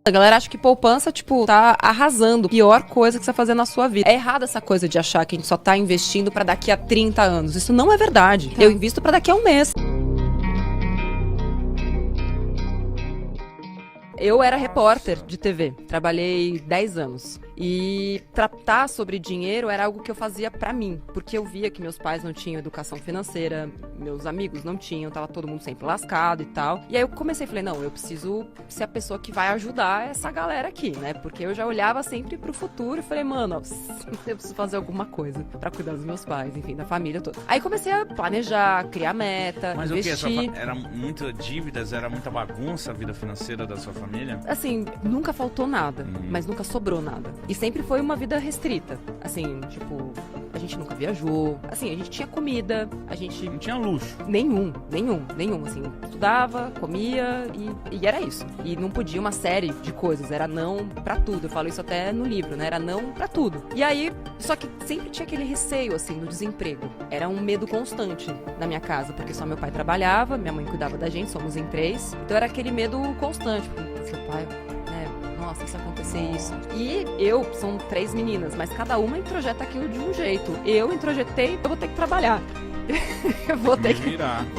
A galera acha que poupança, tipo, tá arrasando. Pior coisa que você vai fazer na sua vida. É errado essa coisa de achar que a gente só tá investindo pra daqui a 30 anos. Isso não é verdade. Eu invisto pra daqui a um mês. Eu era repórter de TV, trabalhei 10 anos. E tratar sobre dinheiro era algo que eu fazia pra mim, porque eu via que meus pais não tinham educação financeira, meus amigos não tinham, tava todo mundo sempre lascado e tal. E aí eu comecei, falei, não, eu preciso ser a pessoa que vai ajudar essa galera aqui, né? Porque eu já olhava sempre pro futuro e falei, mano, eu preciso fazer alguma coisa pra cuidar dos meus pais, enfim, da família toda. Aí comecei a planejar, criar meta, mas investir. Mas o quê? Era muita dívidas, era muita bagunça a vida financeira da sua família? Assim, nunca faltou nada, mas nunca sobrou nada. E sempre foi uma vida restrita. Assim, tipo, a gente nunca viajou. Assim, a gente tinha comida, a gente... Não tinha luxo. Nenhum. Assim, estudava, comia e era isso. E não podia uma série de coisas, era não pra tudo. Eu falo isso até no livro, né? Era não pra tudo. E aí, só que sempre tinha aquele receio, assim, do desemprego. Era um medo constante na minha casa, porque só meu pai trabalhava, minha mãe cuidava da gente, somos em 3. Então era aquele medo constante. Seu pai, nossa, se acontecer isso. E são 3 meninas, mas cada uma introjeta aquilo de um jeito. Eu introjetei, eu vou ter que trabalhar. Eu vou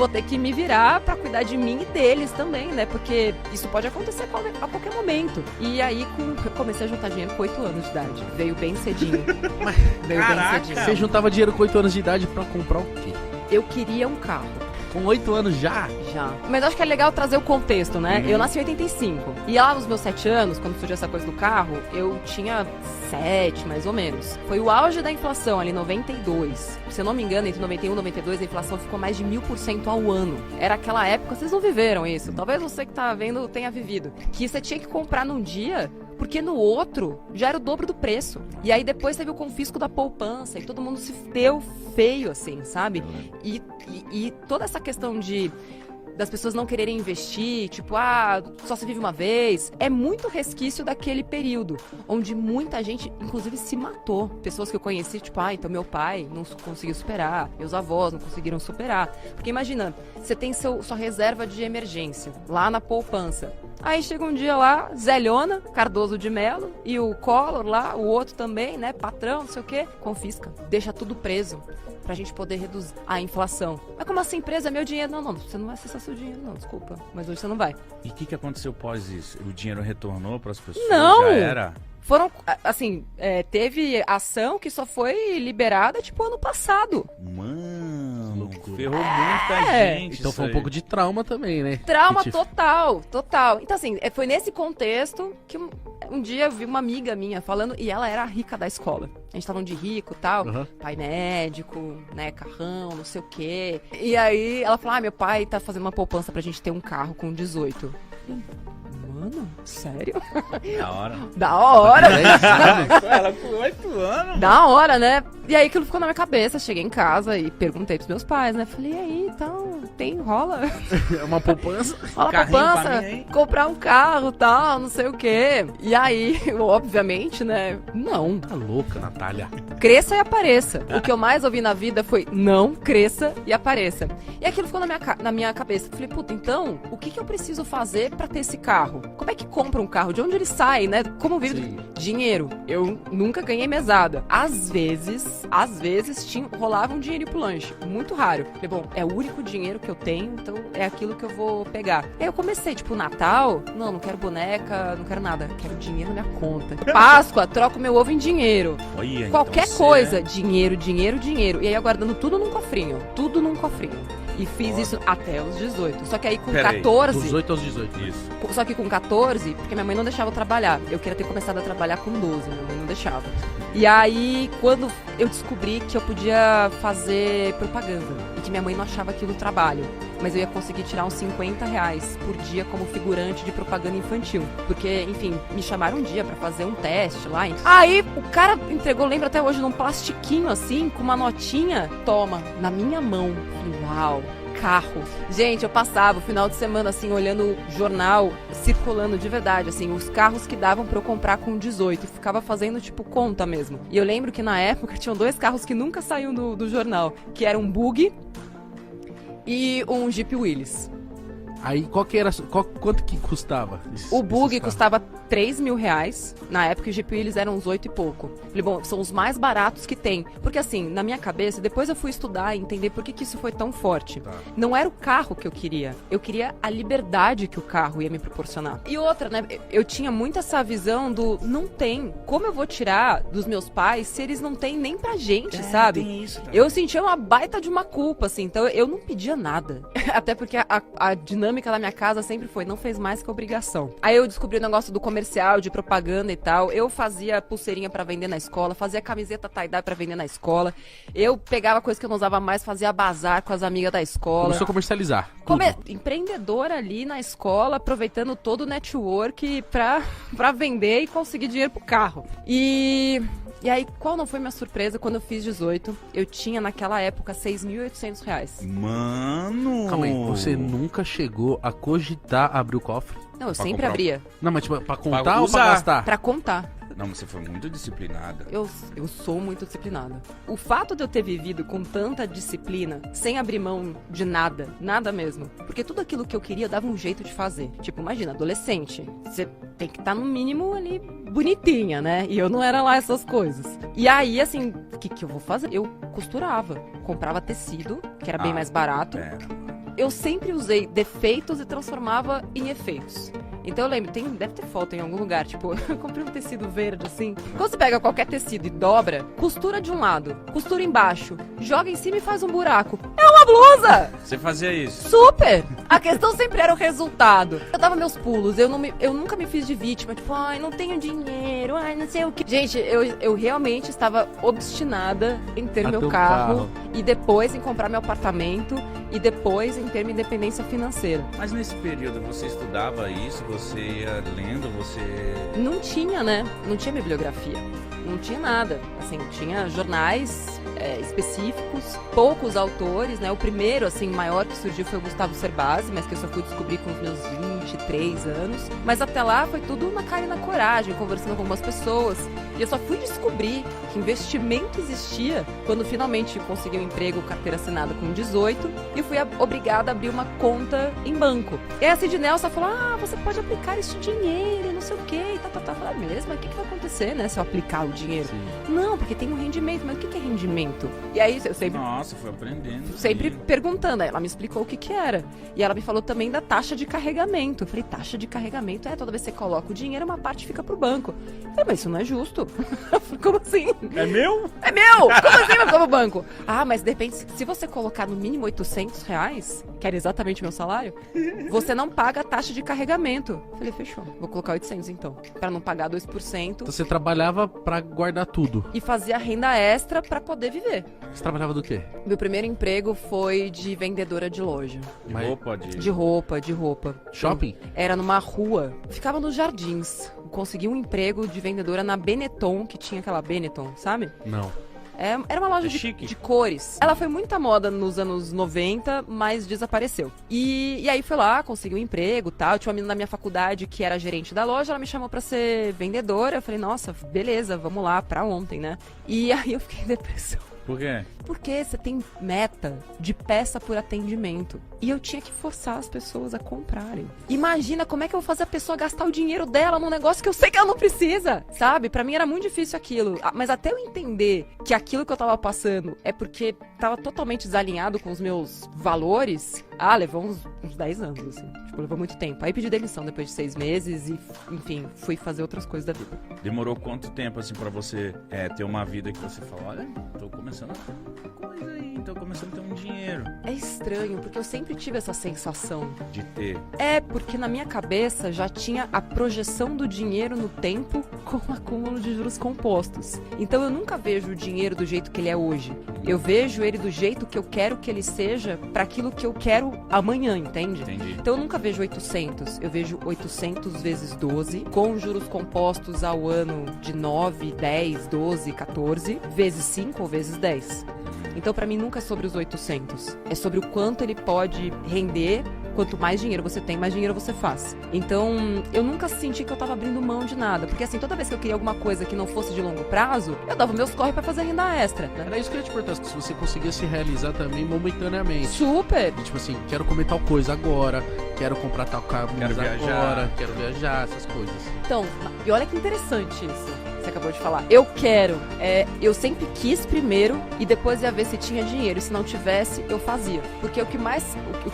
ter que me virar pra cuidar de mim e deles também, né? Porque isso pode acontecer a qualquer momento. E aí, eu comecei a juntar dinheiro com 8 anos de idade. Veio bem cedinho. Bem cedinho. Você juntava dinheiro com 8 anos de idade pra comprar o quê? Eu queria um carro. Com 8 anos já? Já. Mas acho que é legal trazer o contexto, né? Eu nasci em 85. E lá nos meus 7 anos, quando surgiu essa coisa do carro, eu tinha 7, mais ou menos. Foi o auge da inflação, ali, 92. Se eu não me engano, entre 91 e 92, a inflação ficou mais de 1000% ao ano. Era aquela época, vocês não viveram isso. Talvez você que tá vendo tenha vivido. Que você tinha que comprar num dia... Porque no outro já era o dobro do preço. E aí depois teve o confisco da poupança e todo mundo se deu feio, assim, sabe? E toda essa questão das pessoas não quererem investir, tipo, só se vive uma vez, é muito resquício daquele período, onde muita gente, inclusive, se matou. Pessoas que eu conheci, tipo, então meu pai não conseguiu superar, meus avós não conseguiram superar. Porque imagina, você tem sua reserva de emergência lá na poupança. Aí chega um dia lá, Zéliona, Cardoso de Mello, e o Collor lá, o outro também, né, patrão, não sei o quê, confisca, deixa tudo preso. Pra gente poder reduzir a inflação. Mas como assim, empresa é meu dinheiro? Não, você não vai acessar seu dinheiro, não, desculpa. Mas hoje você não vai. E o que aconteceu após isso? O dinheiro retornou pras pessoas? Não! Já era? Foram, assim, teve ação que só foi liberada, tipo, ano passado. Mano, ferrou muita gente. Então foi um pouco de trauma também, né? Trauma total. Então, assim, foi nesse contexto que um dia eu vi uma amiga minha falando, e ela era a rica da escola. A gente tava falando de rico e tal, pai médico, né, carrão, não sei o quê. E aí ela falou, meu pai tá fazendo uma poupança pra gente ter um carro com 18. Mano, sério? Da hora. Da hora. Ela com 8 anos. Da hora, né? E aí aquilo ficou na minha cabeça. Cheguei em casa e perguntei pros meus pais, né? Falei, e aí, então, rola? Uma poupança? Rola poupança, comprar um carro e tal, não sei o quê. E aí, obviamente, né? Não. Tá louca, Natália. Cresça e apareça. O que eu mais ouvi na vida foi, não cresça e apareça. E aquilo ficou na minha cabeça. Falei, puta, então, o que eu preciso fazer pra ter esse carro? Como é que compra um carro? De onde ele sai, né? Como vive? Dinheiro. Eu nunca ganhei mesada. Às vezes rolava um dinheirinho pro lanche. Muito raro. Falei, bom, é o único dinheiro que eu tenho, então é aquilo que eu vou pegar. E aí eu comecei, tipo, Natal, não quero boneca, não quero nada. Quero dinheiro na minha conta. Páscoa, troco meu ovo em dinheiro. Olha, qualquer então coisa, dinheiro. E aí eu guardando tudo num cofrinho. E fiz isso até os 18. Só que aí com 14... Dos 18 aos 18. Isso. Só que com 14, porque minha mãe não deixava eu trabalhar. Eu queria ter começado a trabalhar com 12, minha mãe não deixava. E aí, quando eu descobri que eu podia fazer propaganda, e que minha mãe não achava aquilo trabalho, mas eu ia conseguir tirar uns R$50 por dia como figurante de propaganda infantil. Porque, enfim, me chamaram um dia pra fazer um teste lá. Aí, o cara entregou, lembro até hoje, num plastiquinho assim, com uma notinha. Toma, na minha mão. Uau! Carro. Gente, eu passava o final de semana, assim, olhando o jornal, circulando de verdade, assim, os carros que davam pra eu comprar com 18. E ficava fazendo, tipo, conta mesmo. E eu lembro que na época tinham 2 carros que nunca saíam do jornal, que era um Buggy e um Jeep Willys. Aí quanto que custava? O bug esses carros? custava 3 mil reais. Na época, o GPU eles eram uns 8 e pouco. Falei, bom, são os mais baratos que tem. Porque assim, na minha cabeça, depois eu fui estudar e entender por que isso foi tão forte. Tá. Não era o carro que eu queria. Eu queria a liberdade que o carro ia me proporcionar. E outra, né? Eu tinha muito essa visão do não tem. Como eu vou tirar dos meus pais se eles não têm nem pra gente, sabe? Tem isso, tá? Eu sentia uma baita de uma culpa, assim, então eu não pedia nada. Até porque a dinâmica da minha casa sempre foi, não fez mais que obrigação. Aí eu descobri o negócio do comercial, de propaganda e tal. Eu fazia pulseirinha pra vender na escola, fazia camiseta tie-dye pra vender na escola. Eu pegava coisa que eu não usava mais, fazia bazar com as amigas da escola. Começou a comercializar. tudo. Empreendedora ali na escola, aproveitando todo o network pra vender e conseguir dinheiro pro carro. E aí, qual não foi minha surpresa quando eu fiz 18? Eu tinha, naquela época, 6.800 reais. Mano! Calma aí, você nunca chegou a cogitar abrir o cofre? Não, eu Pra comprar sempre abria. Não, mas tipo, pra contar Pra ou pra usar. gastar? Pra contar. Não, mas você foi muito disciplinada. Eu sou muito disciplinada. O fato de eu ter vivido com tanta disciplina, sem abrir mão de nada, nada mesmo, porque tudo aquilo que eu queria eu dava um jeito de fazer. Tipo, imagina, adolescente, você tem que estar no mínimo ali bonitinha, né? E eu não era lá essas coisas. E aí, assim, o que eu vou fazer? Eu costurava, comprava tecido, que era bem mais barato. Pera. Eu sempre usei defeitos e transformava em efeitos. Então eu lembro, deve ter foto em algum lugar, tipo, eu comprei um tecido verde assim. Quando você pega qualquer tecido e dobra, costura de um lado, costura embaixo, joga em cima e faz um buraco. É uma blusa! Você fazia isso? Super! A questão sempre era o resultado. Eu dava meus pulos, eu nunca me fiz de vítima, tipo, ai, não tenho dinheiro, ai, não sei o que. Gente, eu realmente estava obstinada em ter A meu ter um carro e depois em comprar meu apartamento e depois em ter minha independência financeira. Mas nesse período você estudava isso, você ia lendo, você... Não tinha, né? Não tinha bibliografia. Não tinha nada. Assim, tinha jornais específicos, poucos autores, né? O primeiro, assim, maior que surgiu foi o Gustavo Cerbasi, mas que eu só fui descobrir com os meus 23 anos. Mas até lá foi tudo na cara e na coragem, conversando com algumas pessoas. E eu só fui descobrir que investimento existia quando finalmente consegui um emprego, carteira assinada com 18, e fui obrigada a abrir uma conta em banco. E aí a Cid Nelson falou, você pode aplicar esse dinheiro, não sei o quê, e tá. Falei, mesmo, mas o que vai acontecer, né, se eu aplicar o dinheiro? Sim. Não, porque tem um rendimento, mas o que é rendimento? E aí eu sempre Nossa, foi aprendendo. Sempre Sim. perguntando, aí ela me explicou o que era. E ela me falou também da taxa de carregamento. Eu falei, taxa de carregamento? Toda vez que você coloca o dinheiro, uma parte fica pro banco. Eu falei, mas isso não é justo. Eu falei, como assim? É meu? É meu! Como assim vai ficar pro banco? Mas de repente, se você colocar no mínimo 800 reais, que era exatamente o meu salário, você não paga a taxa de carregamento. Eu falei, fechou. Vou colocar 800 então, pra não pagar 2%. Então você trabalhava pra guardar tudo. E fazia renda extra pra poder viver. Você trabalhava do quê? Meu primeiro emprego foi de vendedora de loja. De Mas- roupa, De roupa. Shopping? Era numa rua. Ficava nos jardins. Consegui um emprego de vendedora na Benetton, que tinha aquela Benetton, sabe? Não. Era uma loja É chique. de cores. Ela foi muita moda nos anos 90, mas desapareceu. E aí fui lá, consegui um emprego e tal. Tinha uma menina na minha faculdade que era gerente da loja, ela me chamou pra ser vendedora. Eu falei, nossa, beleza, vamos lá, pra ontem, né? E aí eu fiquei em depressão. Por quê? Porque você tem meta de peça por atendimento. E eu tinha que forçar as pessoas a comprarem. Imagina como é que eu vou fazer a pessoa gastar o dinheiro dela num negócio que eu sei que ela não precisa, sabe? Pra mim era muito difícil aquilo. Mas até eu entender que aquilo que eu tava passando é porque tava totalmente desalinhado com os meus valores, levou uns 10 anos, assim. Tipo, levou muito tempo. Aí pedi demissão depois de 6 meses e, enfim, fui fazer outras coisas da vida. Demorou quanto tempo, assim, pra você ter uma vida que você fala, olha, tô começando a ter uma coisa aí, tô começando a ter um dinheiro É estranho, porque eu sempre tive essa sensação. de ter. Porque na minha cabeça já tinha a projeção do dinheiro no tempo com o acúmulo de juros compostos. Então eu nunca vejo o dinheiro do jeito que ele é hoje. Eu vejo ele do jeito que eu quero que ele seja para aquilo que eu quero amanhã, entende? Entendi. Então eu nunca vejo 800, eu vejo 800 vezes 12, com juros compostos ao ano de 9, 10, 12, 14, vezes 5 ou vezes 10. Então pra mim nunca é sobre os 800, é sobre o quanto ele pode render quanto mais dinheiro você tem, mais dinheiro você faz. Então, eu nunca senti que eu tava abrindo mão de nada, porque assim, toda vez que eu queria alguma coisa que não fosse de longo prazo, eu dava meus corre pra fazer renda extra, né? Era isso que eu ia te perguntar, se você conseguia se realizar também momentaneamente. Super! E, tipo assim, quero comer tal coisa agora, quero comprar tal carro agora, quero viajar, essas coisas. Então, e olha que interessante isso. Você acabou de falar. Eu quero. Eu sempre quis primeiro e depois ia ver se tinha dinheiro. E se não tivesse, eu fazia. Porque o que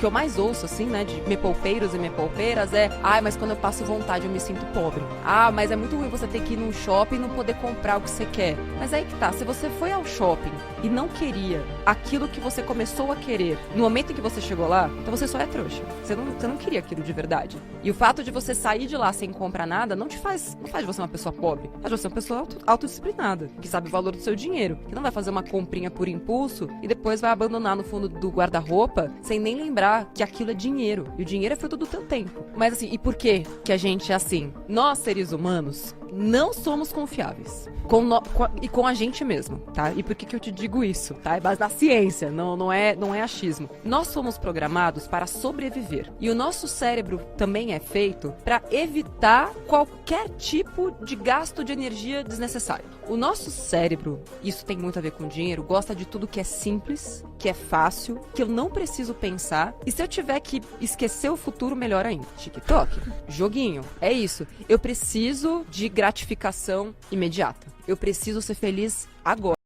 eu mais ouço, assim, né, de me poupeiros e me poupeiras é: ai, mas quando eu passo vontade eu me sinto pobre. Ah, mas é muito ruim você ter que ir num shopping e não poder comprar o que você quer. Mas aí que tá, se você foi ao shopping e não queria aquilo que você começou a querer no momento em que você chegou lá, então você só é trouxa. Você não queria aquilo de verdade. E o fato de você sair de lá sem comprar nada não faz de você uma pessoa pobre. Faz de você uma pessoa autodisciplinada, que sabe o valor do seu dinheiro, que não vai fazer uma comprinha por impulso e depois vai abandonar no fundo do guarda-roupa sem nem lembrar que aquilo é dinheiro. E o dinheiro é fruto do teu tempo. Mas assim, e por que a gente é assim? Nós, seres humanos, não somos confiáveis. Com a gente mesmo, tá? E por que eu te digo isso, tá? É base da ciência, não é achismo. Nós somos programados para sobreviver. E o nosso cérebro também é feito para evitar qualquer tipo de gasto de energia desnecessário. O nosso cérebro, isso tem muito a ver com dinheiro, gosta de tudo que é simples, que é fácil, que eu não preciso pensar. E se eu tiver que esquecer o futuro, melhor ainda. TikTok, joguinho, é isso. Eu preciso de gratificação imediata. Eu preciso ser feliz agora.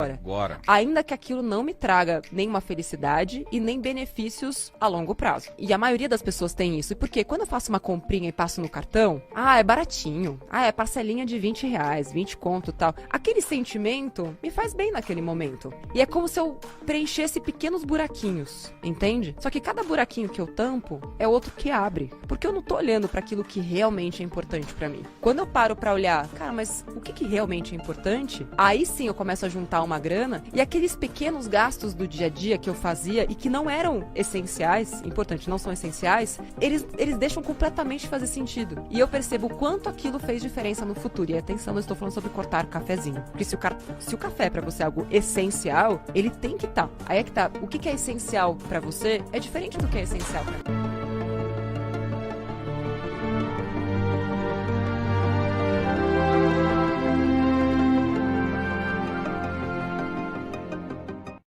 Ainda que aquilo não me traga nenhuma felicidade e nem benefícios a longo prazo. E a maioria das pessoas tem isso. E por quê? Quando eu faço uma comprinha e passo no cartão, é baratinho. É parcelinha de R$20, 20 conto e tal. Aquele sentimento me faz bem naquele momento. E é como se eu preenchesse pequenos buraquinhos, entende? Só que cada buraquinho que eu tampo é outro que abre. Porque eu não tô olhando para aquilo que realmente é importante para mim. Quando eu paro para olhar, cara, mas o que realmente é importante? Aí sim eu começo a juntar uma grana e aqueles pequenos gastos do dia a dia que eu fazia e que não eram essenciais, importante, não são essenciais, eles deixam completamente de fazer sentido. E eu percebo o quanto aquilo fez diferença no futuro. E atenção, eu estou falando sobre cortar o cafezinho. Porque se o café pra você é algo essencial, ele tem que estar. Aí é que tá. O que é essencial pra você é diferente do que é essencial pra mim.